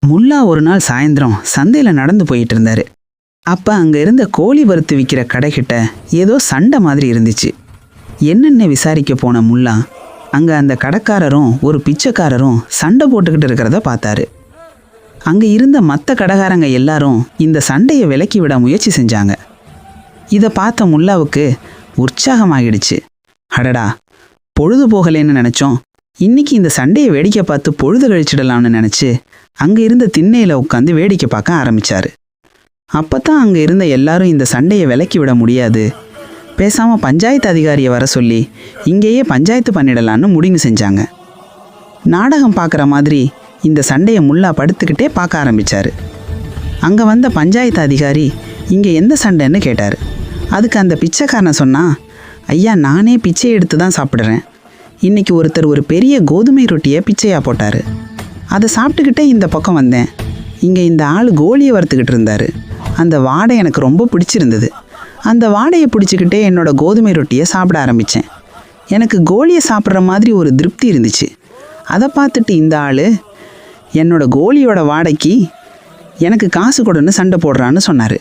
முல்லா ஒரு நாள் சாயந்தரம் சந்தையில் நடந்து போயிட்டு இருந்தாரு. அப்போ அங்கே இருந்த கோழி வறுத்து விற்கிற கடைக்கிட்ட ஏதோ சண்டை மாதிரி இருந்துச்சு. என்னென்ன விசாரிக்க போன முல்லா அங்கே அந்த கடைக்காரரும் ஒரு பிச்சைக்காரரும் சண்டை போட்டுக்கிட்டு இருக்கிறத பார்த்தாரு. அங்கே இருந்த மற்ற கடைக்காரங்க எல்லாரும் இந்த சண்டையை விலக்கி விட முயற்சி செஞ்சாங்க. இதை பார்த்த முல்லாவுக்கு உற்சாகமாகிடுச்சு. அடடா, பொழுது போகலைன்னு நினச்சோம், இன்னைக்கு இந்த சண்டையை வேடிக்கை பார்த்து பொழுது கழிச்சிடலாம்னு நினச்சி அங்கே இருந்த திண்ணையில் உட்காந்து வேடிக்கை பார்க்க ஆரம்பித்தார். அப்போ தான் அங்கே இருந்த எல்லாரும் இந்த சண்டையை விலக்கி விட முடியாது, பேசாமல் பஞ்சாயத்து அதிகாரியை வர சொல்லி இங்கேயே பஞ்சாயத்து பண்ணிடலான்னு முடிவு செஞ்சாங்க. நாடகம் பார்க்குற மாதிரி இந்த சண்டையை முல்லா படுத்துக்கிட்டே பார்க்க ஆரம்பித்தார். அங்கே வந்த பஞ்சாயத்து அதிகாரி இங்கே எந்த சண்டைன்னு கேட்டார். அதுக்கு அந்த பிச்சைக்காரனை சொன்னால், ஐயா, நானே பிச்சை எடுத்து தான் சாப்பிட்றேன். இன்றைக்கி ஒருத்தர் ஒரு பெரிய கோதுமை ரொட்டியை பிச்சையாக போட்டார். அதை சாப்பிட்டுக்கிட்டே இந்த பக்கம் வந்தேன். இங்கே இந்த ஆள் கோழியை வறுத்துக்கிட்டு இருந்தார். அந்த வாடை எனக்கு ரொம்ப பிடிச்சிருந்தது. அந்த வாடையை பிடிச்சிக்கிட்டே என்னோடய கோதுமை ரொட்டியை சாப்பிட ஆரம்பித்தேன். எனக்கு கோழியை சாப்பிட்ற மாதிரி ஒரு திருப்தி இருந்துச்சு. அதை பார்த்துட்டு இந்த ஆள் என்னோடய கோழியோட வாடைக்கு எனக்கு காசு கொடுன்னு சண்டை போடுறான்னு சொன்னார்.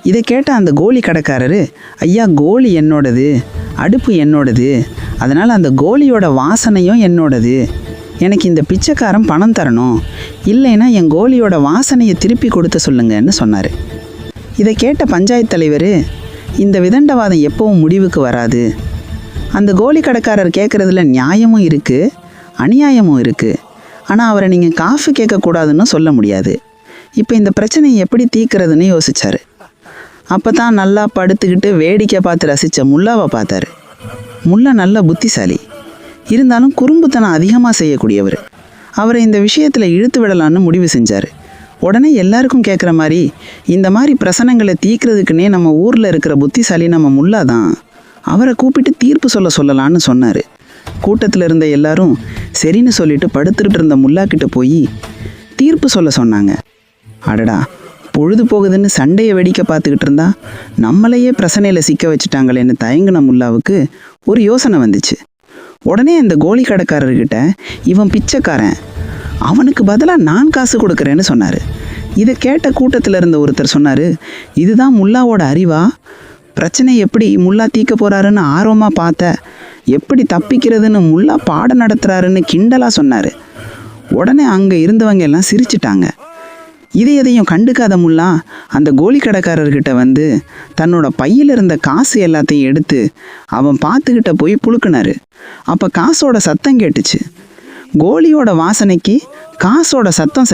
இதை கேட்ட அந்த கோழி கடைக்காரரு, ஐயா, கோழி என்னோடது, அடுப்பு என்னோடது, அதனால் அந்த கோழியோட வாசனையும் என்னோடது. எனக்கு இந்த பிச்சைக்காரன் பணம் தரணும், இல்லைன்னா என் கோழியோட வாசனையை திருப்பி கொடுத்த சொல்லுங்கன்னு சொன்னார். இதை கேட்ட பஞ்சாயத்து தலைவர், இந்த விதண்டவாதம் எப்பவும் முடிவுக்கு வராது. அந்த கோழி கடைக்காரர் கேட்குறதுல நியாயமும் இருக்குது, அநியாயமும் இருக்குது. ஆனால் அவரை நீங்கள் காஃபி கேட்கக்கூடாதுன்னு சொல்ல முடியாது. இப்போ இந்த பிரச்சனையை எப்படி தீர்க்கிறதுன்னு யோசித்தார். அப்போ தான் நல்லா படுத்துக்கிட்டு வேடிக்கை பார்த்து ரசித்த முல்லாவை பார்த்தாரு. முல்லா நல்ல புத்திசாலி, இருந்தாலும் குறும்புத்தனம் அதிகமாக செய்யக்கூடியவர். அவரை இந்த விஷயத்தில் இழுத்து விடலான்னு முடிவு செஞ்சார். உடனே எல்லாருக்கும் கேட்குற மாதிரி, இந்த மாதிரி பிரச்சனைகளை தீர்க்கிறதுக்குன்னே நம்ம ஊரில் இருக்கிற புத்திசாலி நம்ம முல்லா தான், அவரை கூப்பிட்டு தீர்ப்பு சொல்லலான்னு சொன்னார். கூட்டத்தில் இருந்த எல்லாரும் சரின்னு சொல்லிட்டு படுத்துக்கிட்டு இருந்த முல்லாக்கிட்ட போய் தீர்ப்பு சொல்ல சொன்னாங்க. அடடா, பொழுது போகுதுன்னு சண்டையை வேடிக்கை பார்த்துக்கிட்டு இருந்தா நம்மளையே பிரச்சனையில் சிக்க வச்சுட்டாங்களேன்னு தயங்கின முல்லாவுக்கு ஒரு யோசனை வந்துச்சு. உடனே அந்த கோழி கடைக்காரர்கிட்ட, இவன் பிச்சைக்காரன், அவனுக்கு பதிலாக நான் காசு கொடுக்குறேன்னு சொன்னார். இதை கேட்ட கூட்டத்தில் இருந்த ஒருத்தர் சொன்னார், இதுதான் முல்லாவோட அறிவா? பிரச்சனை எப்படி முல்லா தீர்க்க போகிறாருன்னு ஆர்வமாக பார்த்த, எப்படி தப்பிக்கிறதுன்னு முல்லா பாடம் நடத்துகிறாருன்னு கிண்டலாக சொன்னார். உடனே அங்கே இருந்தவங்க எல்லாம் சிரிச்சிட்டாங்க. எதையும் கண்டுக்காத முல்லா அந்த கோழி கடைக்காரர்கிட்ட வந்து தன்னோட பையில் இருந்த காசு எல்லாத்தையும் எடுத்து அவன் பார்த்துக்கிட்ட போய் புழுக்கினாரு. அப்போ காசோட சத்தம் கேட்டுச்சு. கோழியோட வாசனைக்கு காசோட சத்தம்